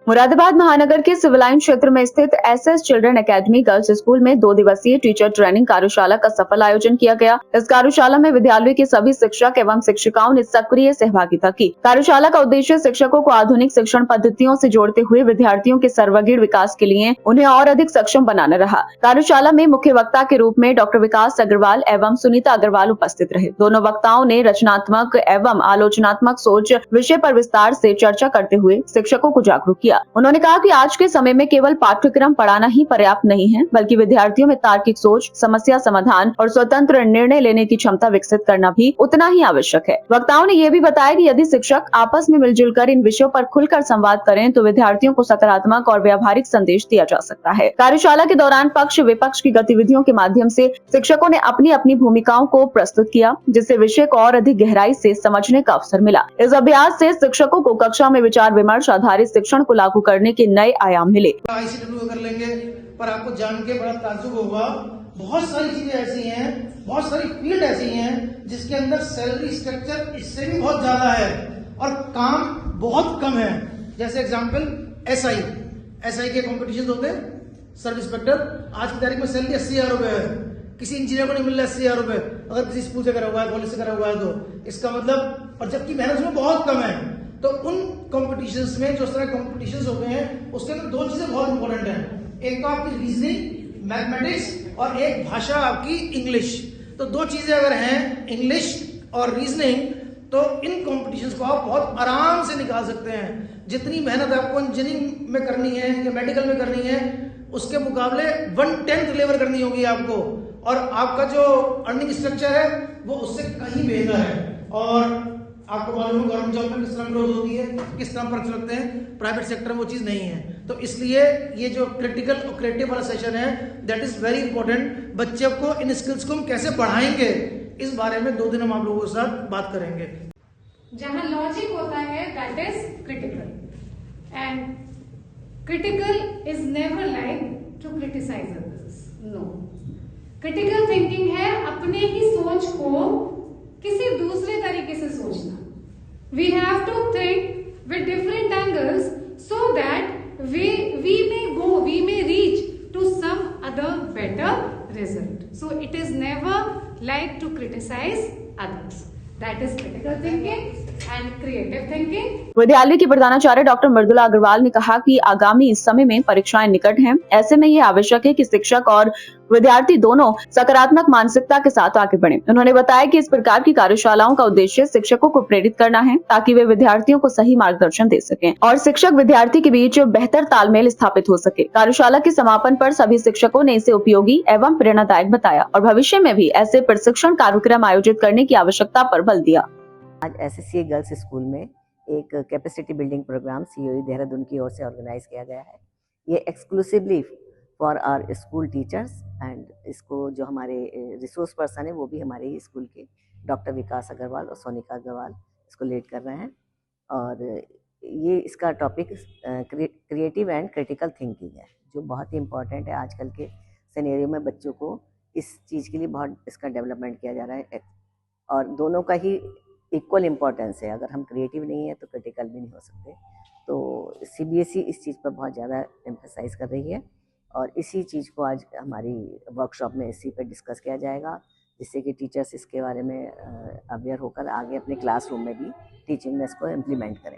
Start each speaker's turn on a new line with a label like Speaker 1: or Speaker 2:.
Speaker 1: मुरादाबाद महानगर के civil line क्षेत्र में स्थित SS children academy girls school में 2 दिवसीय टीचर ट्रेनिंग कार्यशाला का सफल आयोजन किया गया। इस कार्यशाला में विद्यालय के सभी शिक्षक एवं शिक्षिकाओं ने सक्रिय सहभागिता की। कार्यशाला का उद्देश्य शिक्षकों को आधुनिक शिक्षण पद्धतियों से जोड़ते हुए विद्यार्थियों के सर्वांगीण विकास के लिए उन्हें और अधिक सक्षम बनाना रहा। कार्यशाला में मुख्य वक्ता के रूप में डॉक्टर विकास अग्रवाल एवं सुनीता अग्रवाल उपस्थित रहे। दोनों वक्ताओं ने रचनात्मक एवं आलोचनात्मक सोच विषय पर विस्तार से चर्चा करते हुए शिक्षकों को जागरूक किया। उन्होंने कहा कि आज के समय में केवल पाठ्यक्रम पढ़ाना ही पर्याप्त नहीं है, बल्कि विद्यार्थियों में तार्किक सोच, समस्या समाधान और स्वतंत्र निर्णय लेने की क्षमता विकसित करना भी उतना ही आवश्यक है। वक्ताओं ने यह भी बताया कि यदि शिक्षक आपस में मिलजुल कर इन विषयों पर खुलकर संवाद करें तो विद्यार्थियों को सकारात्मक और व्यावहारिक संदेश दिया जा सकता है। कार्यशाला के दौरान पक्ष विपक्ष की गतिविधियों के माध्यम से शिक्षकों ने अपनी अपनी भूमिकाओं को प्रस्तुत किया, जिससे विषय को और अधिक गहराई से समझने का अवसर मिला। इस अभ्यास से शिक्षकों को कक्षा में विचार विमर्श आधारित शिक्षण को लागू करने के नए आयाम मिले।
Speaker 2: ICW कर लेंगे, पर आपको जान के बड़ा ताज्जुब होगा, बहुत सारी चीजें ऐसी हैं, बहुत सारी फील्ड ऐसी हैं जिसके अंदर सैलरी स्ट्रक्चर इससे भी बहुत ज्यादा है और काम बहुत कम है। जैसे एग्जांपल SI के कॉम्पिटिशन होते हैं, सब इंस्पेक्टर आज की तारीख में सैलरी 80,000 रुपए है। किसी इंजीनियर को नहीं मिल रहा 80,000 रुपए, अगर किसी स्कूल से करा हुआ है, कॉलेज से करा हुआ है तो इसका मतलब, और जबकि मेहनत उसमें बहुत कम है। तो उन कॉम्पिटिशन्स में जो इस तरह कॉम्पिटिशन्स होते हैं उसके अंदर दो चीजें बहुत इंपॉर्टेंट हैं। एक तो आपकी रीजनिंग मैथमेटिक्स और एक भाषा आपकी इंग्लिश। तो दो चीजें अगर हैं, इंग्लिश और रीजनिंग, तो इन कॉम्पिटिशन्स को आप बहुत आराम से निकाल सकते हैं। जितनी मेहनत आपको इंजीनियरिंग में करनी है या मेडिकल में करनी है, उसके मुकाबले 1/10 लेवल करनी होगी आपको, और आपका जो अर्निंग स्ट्रक्चर है वो उससे कहीं बेहतर है। और आपको मालूम है गवर्नमेंट जॉब में किस तरह ग्रोथ होती है, किस तरह पर्क्स लगते हैं, प्राइवेट सेक्टर में वो चीज नहीं है। तो इसलिए ये जो क्रिटिकल और क्रिएटिव वाला सेशन है, दैट इज वेरी इंपॉर्टेंट। बच्चे को इन स्किल्स को हम कैसे बढ़ाएंगे, इस बारे में 2 दिन हम आप लोगों के साथ बात करेंगे।
Speaker 3: जहां लॉजिक होता है that is critical, and critical is never like to criticize others. No, critical thinking है अपने ही सोच को किसी दूसरे तरीके से सोचना। We have to think with different angles so that we may reach to some other better result. So it is never like to criticize others. That is critical thinking and creative thinking.
Speaker 1: विद्यालय की प्रधानाचार्य doctor Mridula Agarwal ने कहा कि आगामी समय में परीक्षाएं निकट हैं। ऐसे में ये आवश्यक है कि शिक्षक और विद्यार्थी दोनों सकारात्मक मानसिकता के साथ आगे बढ़ें। उन्होंने बताया कि इस प्रकार की कार्यशालाओं का उद्देश्य शिक्षकों को प्रेरित करना है, ताकि वे विद्यार्थियों को सही मार्गदर्शन दे सकें और शिक्षक विद्यार्थी के बीच बेहतर तालमेल स्थापित हो सके। कार्यशाला के समापन पर सभी शिक्षकों ने इसे उपयोगी एवं प्रेरणादायक बताया और भविष्य में भी ऐसे प्रशिक्षण कार्यक्रम आयोजित करने की आवश्यकता पर बल दिया।
Speaker 4: आज SSCA गर्ल्स स्कूल में एक capacity building program COE Dehradun की ओर से ऑर्गेनाइज किया गया है। ये exclusively for our school teachers, and इसको जो हमारे रिसोर्स पर्सन है वो भी हमारे ही स्कूल के डॉक्टर विकास अग्रवाल और सोनिका अग्रवाल इसको लीड कर रहे हैं। और ये इसका topic creative and critical thinking है, जो बहुत ही इम्पॉर्टेंट है। आजकल के सिनेरियो में बच्चों को इस चीज़ के लिए बहुत इसका डेवलपमेंट किया जा रहा है, और दोनों का ही इक्वल इम्पॉर्टेंस है। अगर हम क्रिएटिव नहीं है तो क्रिटिकल भी नहीं हो सकते। तो CBSE इस चीज़ पर बहुत ज़्यादा एम्फेसाइज कर रही है, और इसी चीज़ को आज हमारी वर्कशॉप में इसी पर डिस्कस किया जाएगा, जिससे कि टीचर्स इसके बारे में अवेयर होकर आगे अपने क्लासरूम में भी टीचिंग में इसको इम्प्लीमेंट करें।